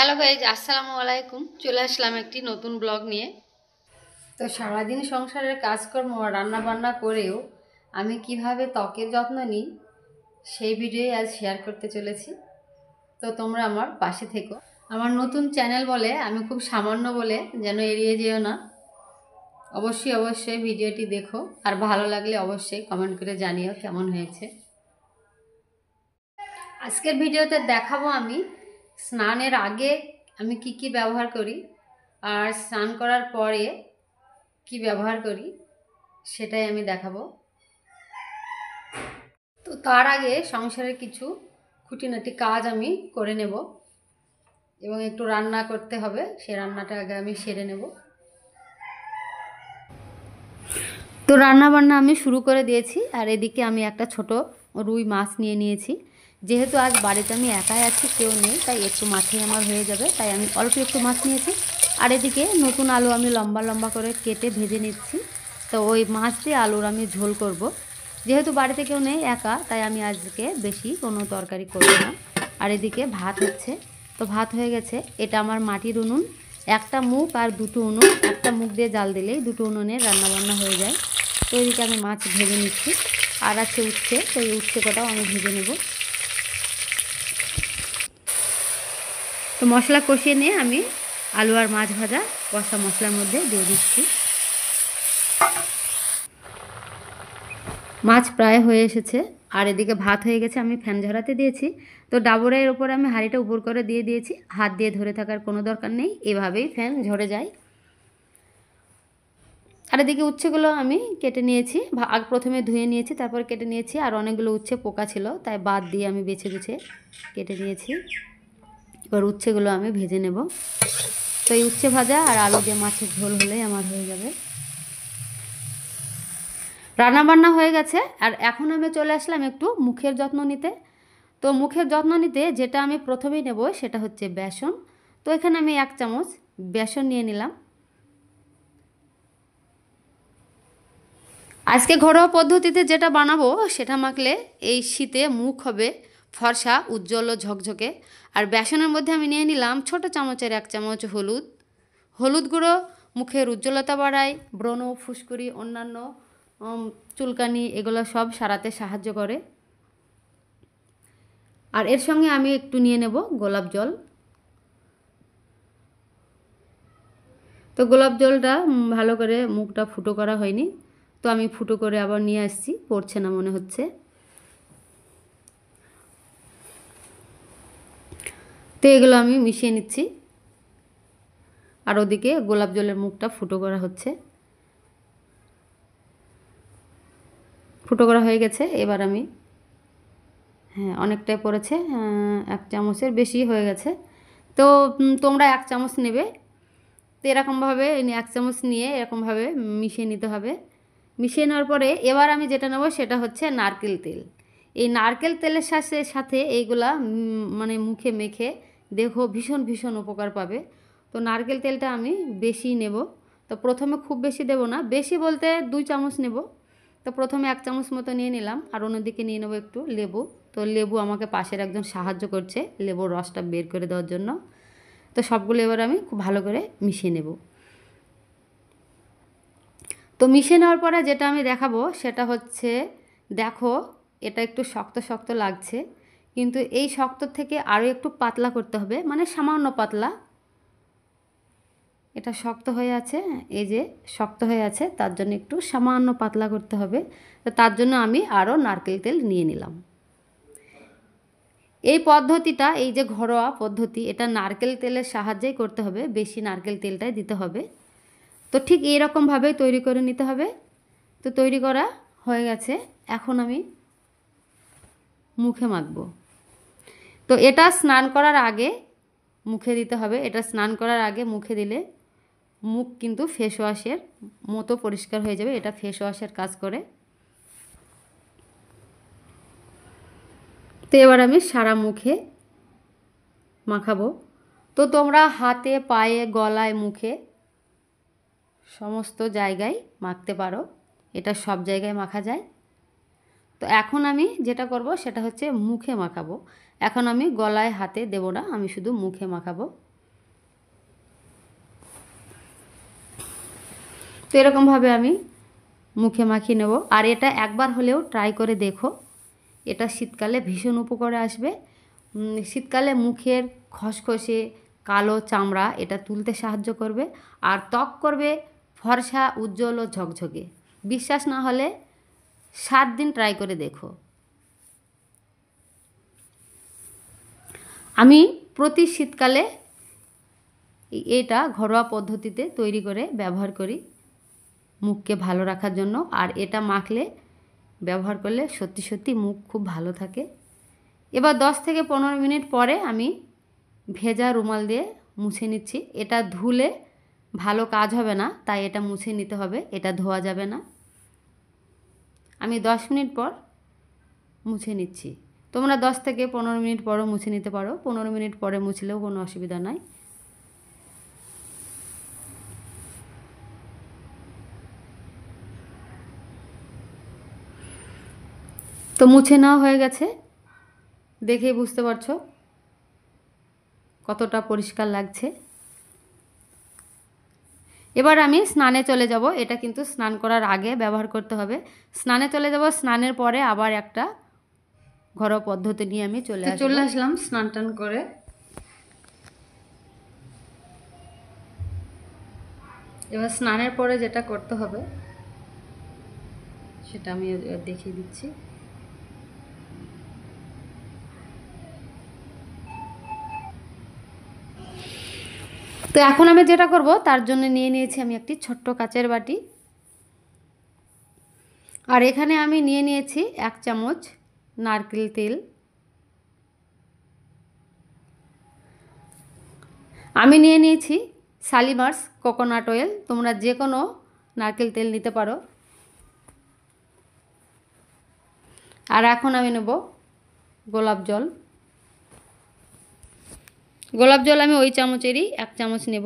Hello guys, আসসালামু আলাইকুম। চলে আসলাম একটি নতুন ব্লগ নিয়ে। তো সারাদিন সংসারের কাজকর্ম রান্না বান্না করেও আমি কিভাবে ত্বকের যত্ন নিই সেই ভিডিও আজ শেয়ার করতে চলেছি। তো তোমরা আমার পাশে থেকো। আমার নতুন চ্যানেল বলে আমি খুব সামান্য বলে যেন এড়িয়ে যেও না। অবশ্যই ভিডিওটি দেখো, আর ভালো লাগলে অবশ্যই কমেন্ট করে জানিও কেমন হয়েছে। আজকের ভিডিওতে দেখাবো আমি স্নানের আগে আমি কি ব্যবহার করি, আর স্নান করার পরে কি ব্যবহার করি সেটাই আমি দেখাবো। তো তার আগে সংসারের কিছু খুঁটিনাটি কাজ আমি করে নেব এবং একটু রান্না করতে হবে, সেই রান্নাটা আগে আমি সেরে নেব। তো রান্না বান্না আমি শুরু করে দিয়েছি, আর এদিকে আমি একটা ছোট রুই মাছ নিয়ে নিয়েছি। যেহেতু আজ বাড়িতে আমি একাই আছি, কেউ নেই, তাই একটু মাছেই আমার হয়ে যাবে, তাই আমি অল্প একটু মাছ নিয়েছি। আর এদিকে নতুন আলু আমি লম্বা লম্বা করে কেটে ভেজে নিচ্ছি। তো ওই মাছ দিয়ে আলুর আমি ঝোল করব। যেহেতু বাড়িতে কেউ নেই, একা, তাই আমি আজকে বেশি কোনো তরকারি করব না। আর এদিকে ভাত হচ্ছে। তো ভাত হয়ে গেছে। এটা আমার মাটির উনুন, একটা মুখ আর দুটো উনুন, একটা মুখ দিয়ে জাল দিলেই দুটো উনুনে রান্নাবান্না হয়ে যায়। তো এদিকে আমি মাছ ভেজে নিচ্ছি, আর আছে উচ্ছে, তো এই উচ্ছে কটাও আমি ভেজে নেব। তো মশলা কষিয়ে নিয়ে আমি আলু আর মাছ ভাজা কষা মশলার মধ্যে দিয়ে দিচ্ছি। মাছ প্রায় হয়ে এসেছে, আর এদিকে ভাত হয়ে গেছে, আমি ফ্যান ঝরাতে দিয়েছি। তো ডাবরের ওপর আমি হাঁড়িটা উপর করে দিয়ে দিয়েছি, হাত দিয়ে ধরে থাকার কোনো দরকার নেই, এভাবেই ফ্যান ঝরে যায়। আর এদিকে উচ্ছেগুলো আমি কেটে নিয়েছি, প্রথমে ধুয়ে নিয়েছি, তারপর কেটে নিয়েছি। আর অনেকগুলো উচ্ছে পোকা ছিল, তাই বাদ দিয়ে আমি বেছে বেছে কেটে নিয়েছি। এবার উচ্ছেগুলো আমি ভেজে নেব। তো এই উচ্ছে ভাজা আর আলু দিয়ে মাছের ঝোল হলেই আমার হয়ে যাবে। রান্নাবান্না হয়ে গেছে, আর এখন আমি চলে আসলাম একটু মুখের যত্ন নিতে। তো মুখের যত্ন নিতে যেটা আমি প্রথমেই নেব সেটা হচ্ছে বেসন। তো এখানে আমি 1 চামচ বেসন নিয়ে নিলাম। আজকে ঘরোয়া পদ্ধতিতে যেটা বানাবো সেটা মাখলে এই শীতে মুখ হবে ফর্সা, উজ্জ্বল ও ঝকঝকে। আর বেসনের মধ্যে আমি নিয়ে নিলাম ছোট চামচের 1 চামচ হলুদ। হলুদ গুঁড়ো মুখের উজ্জ্বলতা বাড়ায়, ব্রণ, ফুসকুড়ি, অন্যান্য চুলকানি এগুলো সব সারাতে সাহায্য করে। আর এর সঙ্গে আমি একটু নিয়ে নেব গোলাপ জল। তো গোলাপ জলটা ভালো করে মুখটা ফুটো করা হয়নি, তো আমি ফুটো করে আবার নিয়ে আসছি, পড়ছে না মনে হচ্ছে। তো এগুলো আমি মিশিয়ে নিচ্ছি, আর ওদিকে গোলাপ জলের মুখটা ফুটো করা হচ্ছে। ফুটো করা হয়ে গেছে। এবার আমি অনেকটাই পড়েছে, 1 চামচের বেশি হয়ে গেছে। তো তোমরা 1 চামচ নেবে। তো এরকমভাবে 1 চামচ নিয়ে এরকমভাবে মিশিয়ে নিতে হবে। মিশিয়ে নেওয়ার পরে এবার আমি যেটা নেব সেটা হচ্ছে নারকেল তেল। এই নারকেল তেলের সাথে এইগুলা মানে মুখে মেখে দেখো ভীষণ উপকার পাবে। তো নারকেল তেলটা আমি বেশি নেব। তো প্রথমে খুব বেশি দেব না, বেশি বলতে 2 চামচ নেব। তো প্রথমে 1 চামচ মতো নিয়ে নিলাম, আর অন্যদিকে নিয়ে নেব একটু লেবু। তো লেবু আমাকে পাশের একজন সাহায্য করছে লেবুর রসটা বের করে দেওয়ার জন্য। তো সবগুলো এবার আমি খুব ভালো করে মিশিয়ে নেব। তো মিশিয়ে নেওয়ার পরে যেটা আমি দেখাবো সেটা হচ্ছে, দেখো এটা একটু শক্ত শক্ত লাগছে, কিন্তু এই শক্ত থেকে আরও একটু পাতলা করতে হবে, মানে সামান্য পাতলা। এটা শক্ত হয়ে আছে, এই যে শক্ত হয়ে আছে, তার জন্য একটু সামান্য পাতলা করতে হবে। তো তার জন্য আমি আরও নারকেল তেল নিয়ে নিলাম। এই পদ্ধতিটা, এই যে ঘরোয়া পদ্ধতি, এটা নারকেল তেলের সাহায্যেই করতে হবে, বেশি নারকেল তেলটাই দিতে হবে। তো ঠিক এইরকমভাবেই তৈরি করে নিতে হবে। তো তৈরি করা হয়ে গেছে, এখন আমি মুখে মাখবো। তো এটা স্নান করার আগে মুখে দিতে হবে। এটা স্নান করার আগে মুখে দিলে মুখ কিন্তু ফেস ওয়াশের মতো পরিষ্কার হয়ে যাবে, এটা ফেস ওয়াশের কাজ করে। তো এবার আমি সারা মুখে মাখাবো। তো তোমরা হাতে, পায়ে, গলায়, মুখে সমস্ত জায়গায় মাখতে পারো, এটা সব জায়গায় মাখা যায়। তো এখন আমি যেটা করব সেটা হচ্ছে মুখে মাখাবো। এখন আমি গলায়, হাতে দেব না, আমি শুধু মুখে মাখাবো। তো এরকমভাবে আমি মুখে মাখিয়ে নেব। আর এটা একবার হলেও ট্রাই করে দেখো, এটা শীতকালে ভীষণ উপকারে আসবে। শীতকালে মুখের খসখসে কালো চামড়া এটা তুলতে সাহায্য করবে, আর ত্বক করবে ফর্সা, উজ্জ্বল ও ঝকঝকে। বিশ্বাস না হলে 7 দিন ট্রাই করে দেখো। আমি প্রতি শীতকালে এটা ঘরোয়া পদ্ধতিতে তৈরি করে ব্যবহার করি মুখকে ভালো রাখার জন্য। আর এটা মাখলে, ব্যবহার করলে সত্যি সত্যি মুখ খুব ভালো থাকে। এবার 10 থেকে 15 মিনিট পরে আমি ভেজা রুমাল দিয়ে মুছে নিচ্ছি। এটা ধুলে ভালো কাজ হবে না, তাই এটা মুছে নিতে হবে, এটা ধোয়া যাবে না। আমি 10 মিনিট পর মুছে নিচ্ছি। তোমরা 10 থেকে 15 মিনিট পরও মুছে নিতে পারো, 15 মিনিট পরে মুছলেও কোনো অসুবিধা নাই। তো মুছে নেওয়া হয়ে গেছে, দেখেই বুঝতে পারছো কতটা পরিষ্কার লাগছে। এবার আমি স্নানে চলে যাব। এটা কিন্তু স্নান করার আগে ব্যবহার করতে হবে। স্নানে চলে যাব, স্নানের পরে আবার একটা ঘরোয়া পদ্ধতি নিয়ে আমি চলে আসলাম স্নান টান করে। এবার স্নানের পরে যেটা করতে হবে সেটা আমি দেখিয়ে দিচ্ছি। তো এখন আমি যেটা করব তার জন্য নিয়ে নিয়েছি আমি একটি ছোট্ট কাচের বাটি। আর এখানে আমি নিয়ে নিয়েছি 1 চামচ নারকেল তেল। আমি নিয়ে নিয়েছি শালিমার্স কোকোনাট অয়েল, তোমরা যে কোনো নারকেল তেল নিতে পারো। আর এখন আমি নেব গোলাপ জল। গোলাপ জল আমি ওই চামচেরই 1 চামচ নেব।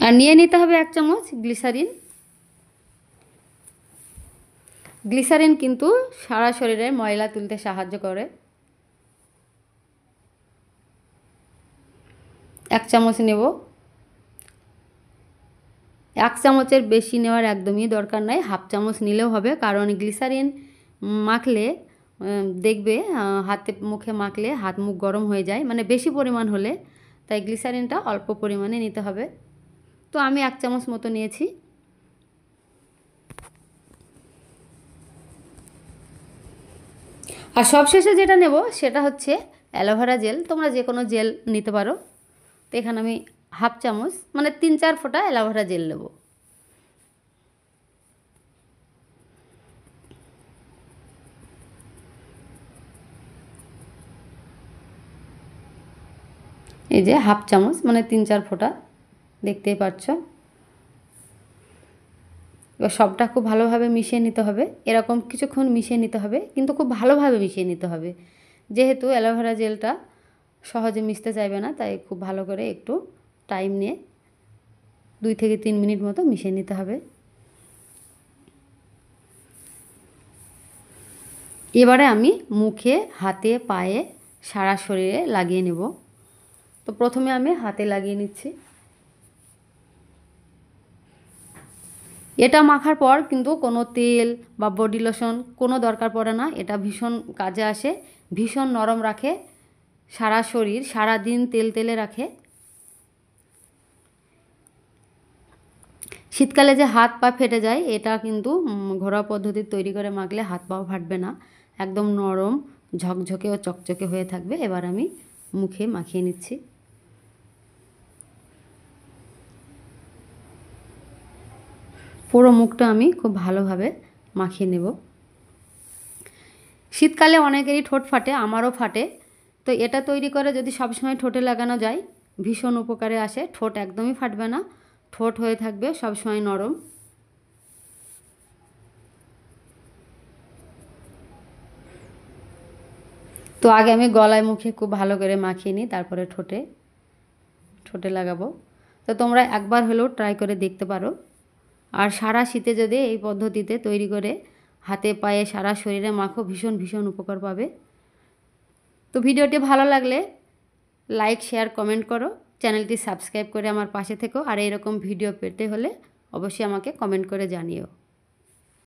আর নিয়ে নিতে হবে 1 চামচ গ্লিসারিন। গ্লিসারিন কিন্তু সারা শরীরে ময়লা তুলতে সাহায্য করে। 1 চামচ নেব। 1 চামচের বেশি নেওয়ার একদমই দরকার নাই, 1/2 চামচ নিলেও হবে। কারণ গ্লিসারিন মাখলে দেখবে হাতে মুখে মাখলে হাত মুখ গরম হয়ে যায়, মানে বেশি পরিমাণ হলে, তাই গ্লিসারিনটা অল্প পরিমাণে নিতে হবে। তো আমি 1 চামচ মতো নিয়েছি। আর সবশেষে যেটা নেব সেটা হচ্ছে অ্যালোভেরা জেল। তোমরা যে কোনো জেল নিতে পারো। তো এখানে আমি 1/2 চামচ মানে 3-4 ফোঁটা অ্যালোভেরা জেল নেব। এই যে 1/2 চামচ মানে 3-4 ফোঁটা, দেখতেই পাচ্ছ। এবার সবটা খুব ভালোভাবে মিশিয়ে নিতে হবে। এরকম কিছুক্ষণ মিশিয়ে নিতে হবে, কিন্তু খুব ভালোভাবে মিশিয়ে নিতে হবে। যেহেতু অ্যালোভেরা জেলটা সহজে মিশতে চাইবে না, তাই খুব ভালো করে একটু টাইম নিয়ে 2 থেকে 3 মিনিট মতো মিশিয়ে নিতে হবে। এবারে আমি মুখে, হাতে, পায়ে, সারা শরীরে লাগিয়ে নেব। তো প্রথমে আমি হাতে লাগিয়ে নিচ্ছি। এটা মাখার পর কিন্তু কোনো তেল বা বডি লোশন কোনো দরকার পড়ে না। এটা ভীষণ কাজে আসে, ভীষণ নরম রাখে সারা শরীর, সারা দিন তেলে রাখে। শীতকালে যে হাত পা ফেটে যায়, এটা কিন্তু ঘরোয়া পদ্ধতির তৈরি করে মাখলে হাত পাও ফাটবে না, একদম নরম ঝকঝকে ও চকচকে হয়ে থাকবে। এবার আমি মুখে মাখিয়ে নিচ্ছি। পুরো মুখটা আমি খুব ভালোভাবে মাখিয়ে নেব। শীতকালে অনেকেরই ঠোঁট ফাটে, আমারও ফাটে। তো এটা তৈরি করে যদি সবসময় ঠোঁটে লাগানো যায়, ভীষণ উপকারে আসে। ঠোঁট একদমই ফাটবে না, ঠোঁট হয়ে থাকবে সবসময় নরম। তো আগে আমি গলায় মুখে খুব ভালো করে মাখিয়ে নিই, তারপরে ঠোঁটে লাগাবো। তো তোমরা একবার হলেও ট্রাই করে দেখতে পারো। আর সারা শীতে যদি এই পদ্ধতিতে তৈরি করে হাতে পায়ে সারা শরীরে মাখো, ভীষণ ভীষণ উপকার পাবে। তো ভিডিওটি ভালো লাগলে লাইক শেয়ার কমেন্ট করো, চ্যানেলটি সাবস্ক্রাইব করে আমার পাশে থেকো। আর এরকম ভিডিও পেতে হলে অবশ্যই আমাকে কমেন্ট করে জানিও।